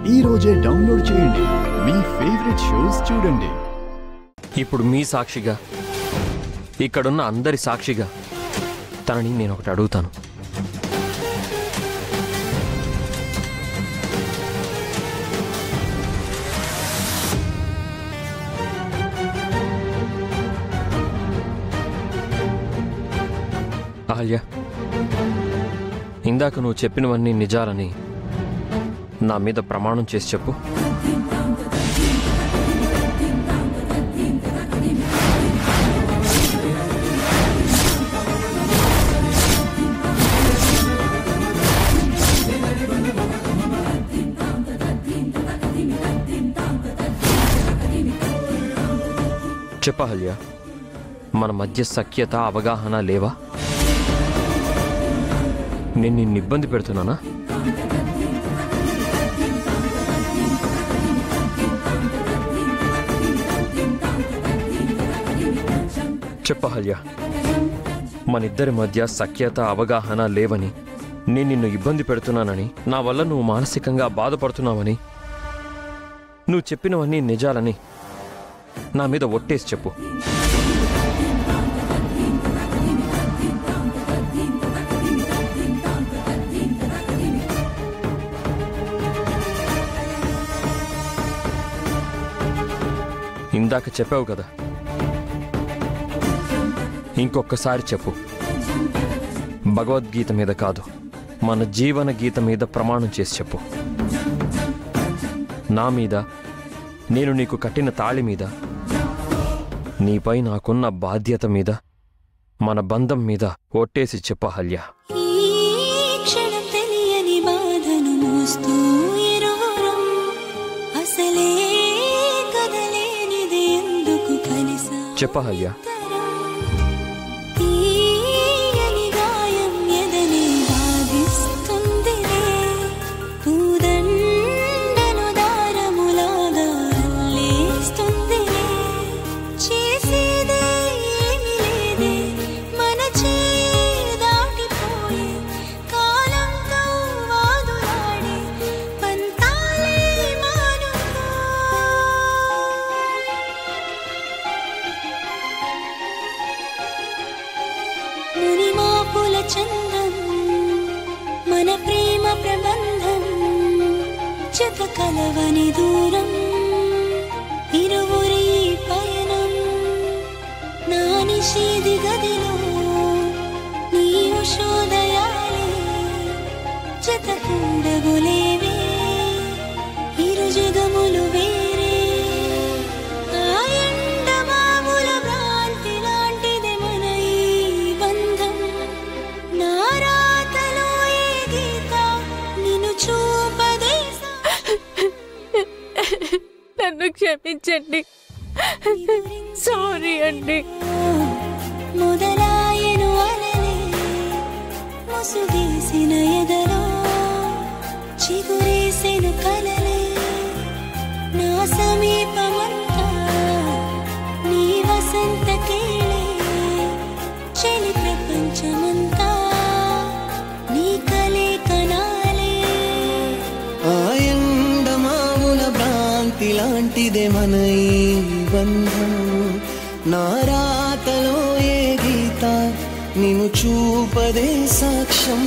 ఈ రోజే డౌన్లోడ్ చేయండి, మీ ఫేవరెట్ షోస్ చూడండి. ఇప్పుడు మీ సాక్షిగా, ఇక్కడున్న అందరి సాక్షిగా తనని నేను ఒకటి అడుగుతాను. అహల్య, ఇందాక నువ్వు చెప్పినవన్నీ నిజాలని నా మీద ప్రమాణం చేసి చెప్పు. చెప్పహల్య, మన మధ్య సఖ్యత అవగాహన లేవా? నేను నిన్ను ఇబ్బంది పెడుతున్నానా? చెప్పహల్య, మనిద్దరి మధ్య సఖ్యత అవగాహన లేవని, నేను నిన్ను ఇబ్బంది పెడుతున్నానని, నా వల్ల నువ్వు మానసికంగా బాధపడుతున్నావని, నువ్వు చెప్పినవన్నీ నిజాలని నా మీద ఒట్టేసి చెప్పు. ఇందాక చెప్పావు కదా, ఇంకొకసారి చెప్పు. భగవద్గీత మీద కాదు, మన జీవన గీత మీద ప్రమాణం చేసి చెప్పు. నా మీద, నేను నీకు కట్టిన తాళి మీద, నీపై నాకున్న బాధ్యత మీద, మన బంధం మీద ఒట్టేసి చెప్పహల్య. చెప్పహల్య. చందం మన ప్రేమ ప్రబంధం, జత కలవని దూరం ఇరువురి పయనం. నా నిషేధి గదిలో నీ ఉషోదయాలే జత కుండగులేవే, ఇరు జగములు వేరే. నన్ను క్షమించండి, సారీ అండి. మొదలాయను అలలే ముసుగేసిన ఎదలో, చిగురేసెను కలలే నా సమీపమంతా. నీ వసంత కేళే చెలి ప్రపంచమంతా, నీ కలే కనాలే. లాంటిదే మన ఈ బంధం, నా రాతలో ఏ గీత నిన్ను చూపదే సాక్ష్యం.